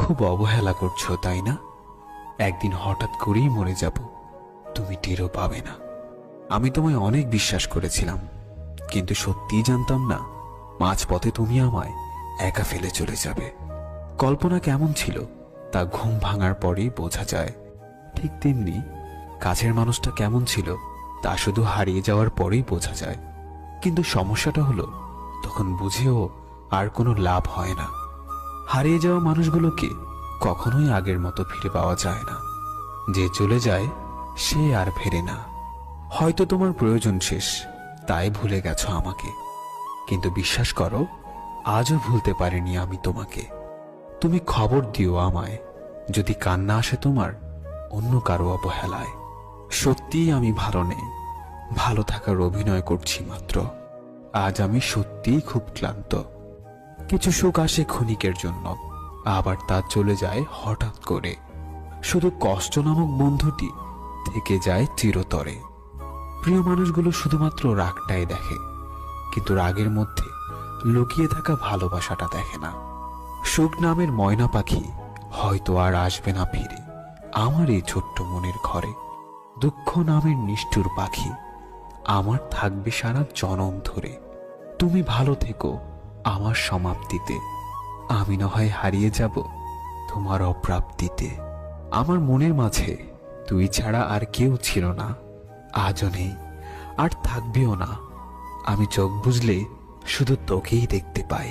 খুব অবহেলা করছো তাই না? একদিন হঠাৎ করেই মরে যাব, তুমি টেরও পাবে না। আমি তোমায় অনেক বিশ্বাস করেছিলাম, কিন্তু সত্যিই জানতাম না মাঝপথে তুমি আমায় একা ফেলে চলে যাবে। কল্পনা কেমন ছিল তা ঘুম ভাঙার পরেই বোঝা যায়। ঠিক তেমনি কাছের মানুষটা কেমন ছিল তা শুধু হারিয়ে যাওয়ার পরেই বোঝা যায়। কিন্তু সমস্যাটা হলো, তখন বুঝেও আর কোনো লাভ হয় না। হারিয়ে যাওয়া মানুষগুলোকে কখনোই আগের মতো ফিরে পাওয়া যায় না। যে চলে যায় সে আর ফেরে না। হয়তো তোমার প্রয়োজন শেষ, তাই ভুলে গেছো আমাকে, কিন্তু বিশ্বাস করো, আজও ভুলতে পারিনি আমি তোমাকে। তুমি খবর দিও আমায় যদি কান্না আসে তোমার অন্য কারো অবহেলায়। সত্যিই আমি ভালো নেই, ভালো থাকার অভিনয় করছি মাত্র। আজ আমি সত্যিই খুব ক্লান্ত। কিছু সুখ আসে ক্ষণিকের জন্য, আবার তা চলে যায় হঠাৎ করে। শুধু কষ্ট নামক বন্ধুটি থেকে যায় চিরতরে। প্রিয় মানুষগুলো শুধুমাত্র রাগটাই দেখে, কিন্তু রাগের মধ্যে লুকিয়ে থাকা ভালোবাসাটা দেখে না। সুখ নামের ময়না পাখি হয়তো আর আসবে না ফিরে আমার এই ছোট্ট মনের ঘরে। দুঃখ নামের নিষ্ঠুর পাখি আমার থাকবে সারা জনম ধরে। তুমি ভালো থেকো আমার সমাপ্তিতে, আমি না হয় হারিয়ে যাব তোমার অপ্রাপ্তিতে। আমার মনের মাঝে তুই ছাড়া আর কেউ ছিল না, আজও নেই আর থাকবেও না। আমি চোখ বুঝলে শুধু তোকেই দেখতে পাই।